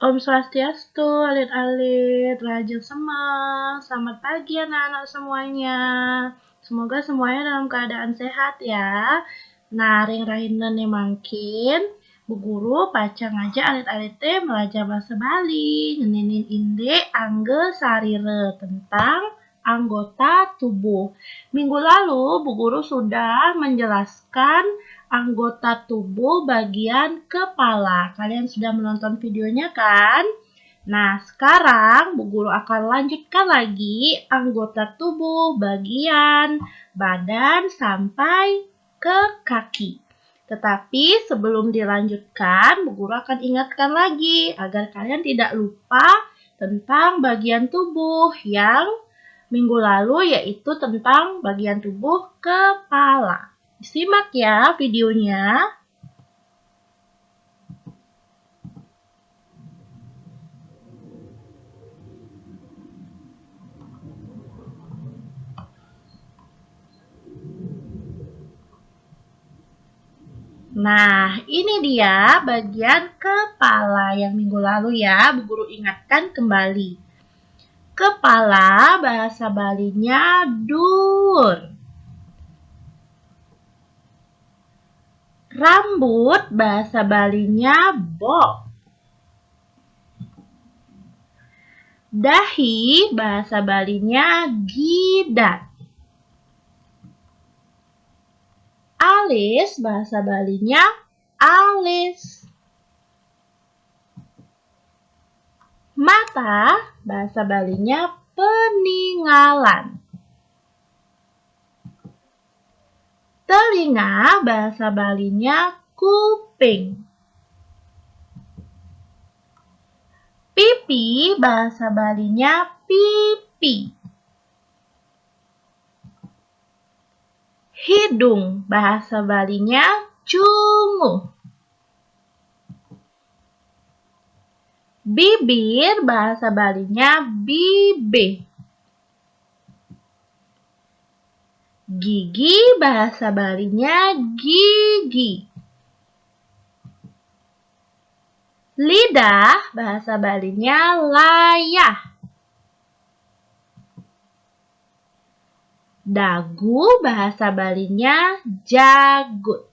Om Swastiastu, alit-alit, rajin semangat. Selamat pagi anak-anak semuanya. Semoga semuanya dalam keadaan sehat ya. Nah, ring rahinan yang mangkin, Bu Guru pacang aja alit-alit melaja bahasa Bali, ngeninin inde angge sarire tentang anggota tubuh. Minggu lalu Bu Guru sudah menjelaskan anggota tubuh bagian kepala. Kalian sudah menonton videonya kan? Nah, sekarang Bu Guru akan lanjutkan lagi anggota tubuh bagian badan sampai ke kaki. Tetapi sebelum dilanjutkan, Bu Guru akan ingatkan lagi agar kalian tidak lupa tentang bagian tubuh yang minggu lalu, yaitu tentang bagian tubuh kepala. Simak ya videonya. Nah, ini dia bagian kepala yang minggu lalu ya, Bu Guru ingatkan kembali. Kepala bahasa Balinya dur. Rambut bahasa Balinya bok. Dahi bahasa Balinya gidat. Alis bahasa Balinya alis. Mata bahasa Balinya peninggalan. Telinga bahasa Balinya kuping. Pipi bahasa Balinya pipi. Hidung bahasa Balinya cungu. Bibir bahasa Balinya bibih. Gigi bahasa Balinya gigi. Lidah bahasa Balinya layah. Dagu bahasa Balinya jagut.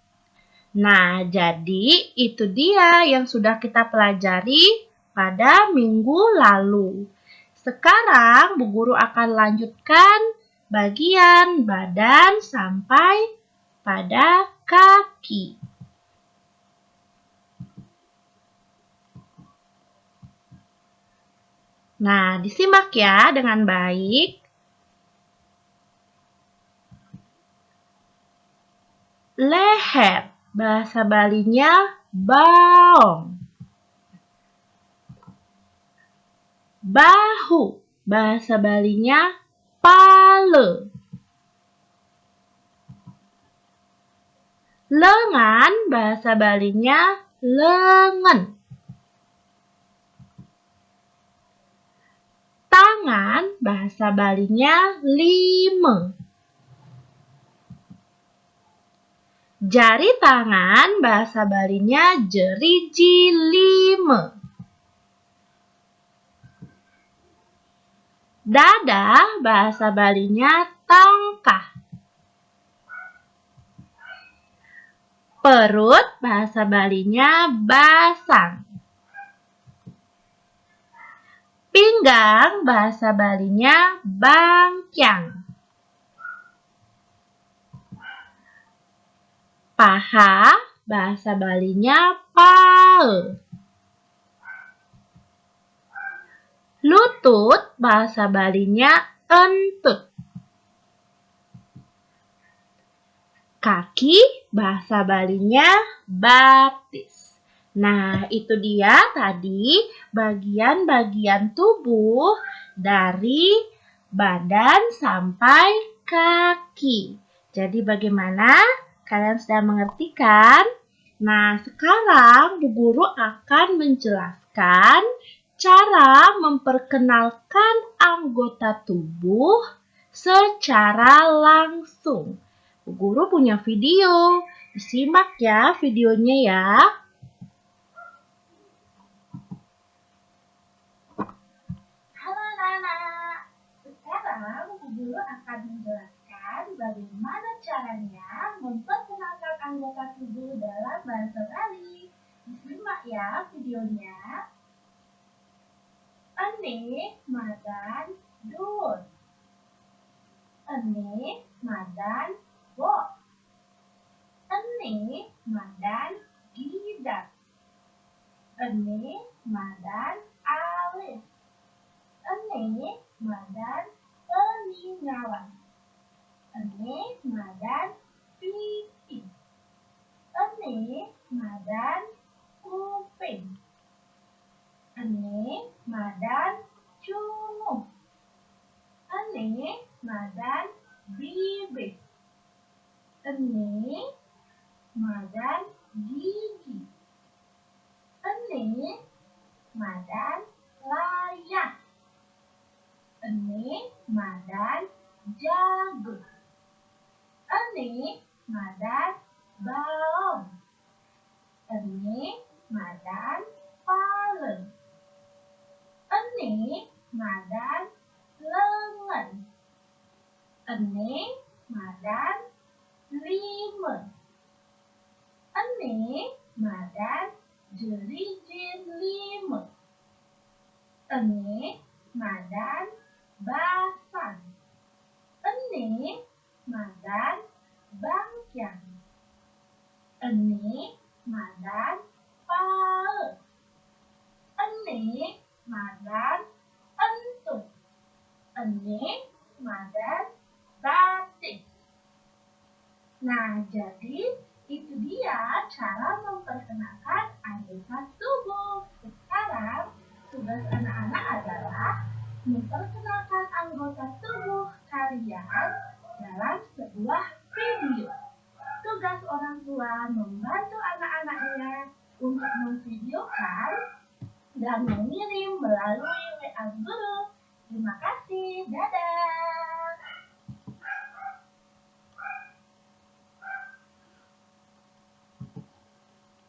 Nah, jadi itu dia yang sudah kita pelajari pada minggu lalu. Sekarang Bu Guru akan lanjutkan bagian badan sampai pada kaki. Nah, disimak ya dengan baik. Leher bahasa Balinya baong. Bahu bahasa Balinya pale. Lengan bahasa Balinya lengan. Tangan bahasa Balinya lime. Jari tangan bahasa Balinya jeriji lime. Dada bahasa Balinya tangkah. Perut bahasa Balinya basang. Pinggang bahasa Balinya bangkyang. Paha bahasa Balinya pae. Lutut bahasa Balinya entut. Kaki bahasa Balinya batis. Nah, itu dia tadi bagian-bagian tubuh dari badan sampai kaki. Jadi bagaimana? Kalian sudah mengerti kan? Nah, sekarang Bu Guru akan menjelaskan cara memperkenalkan anggota tubuh secara langsung. Bu Guru punya video. Disimak ya videonya ya. akan menjelaskan bagaimana caranya memperkenalkan anggota tubuh dalam bahasa Bali. Disimak ya videonya. Ane madan dun. Ane madan bo. Ane madan gidat. Ane madan alis. Ane madan peninggalan. Ane madan pipi. Ane madan kuping. Ane madan cunguh. Ane madan bibir. Ane madan gigi. Ane madan layar. Ane madan jagung. Ane madan balon. Ane madan palen. Ane madan lengan. Ane madan limen. Ane madan jerijin limen. Ane madan basan. Ane madan bangkyang. Ane madan pae. Ane madan entung. Ane madan batik. Nah, jadi itu dia cara memperkenalkan anggota tubuh. Sekarang tugas anak-anak adalah memperkenalkan anggota tubuh kalian dalam sebuah video. Tugas orang tua membantu anak-anaknya untuk memvideokan dan mengirim melalui WA guru. Terima kasih, dadah!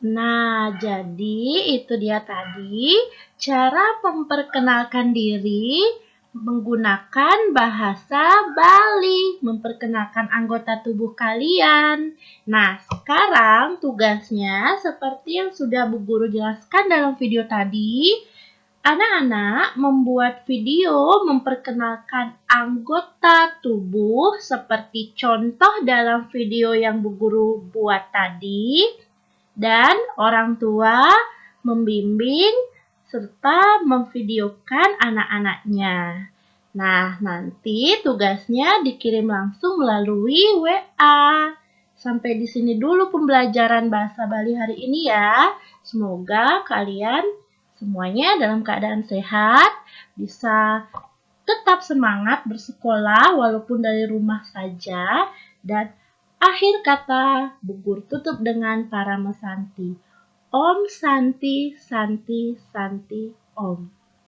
Nah, jadi itu dia tadi cara memperkenalkan diri menggunakan bahasa Bali, memperkenalkan anggota tubuh kalian. Nah, sekarang tugasnya seperti yang sudah Bu Guru jelaskan dalam video tadi, anak-anak membuat video memperkenalkan anggota tubuh seperti contoh dalam video yang Bu Guru buat tadi. Dan orang tua membimbing serta memvideokan anak-anaknya. Nah, nanti tugasnya dikirim langsung melalui WA. Sampai di sini dulu pembelajaran bahasa Bali hari ini ya. Semoga kalian semuanya dalam keadaan sehat, bisa tetap semangat bersekolah walaupun dari rumah saja, dan akhir kata, Bu Guru tutup dengan Parama Santi. Om Santi, Santi, Santi, Om.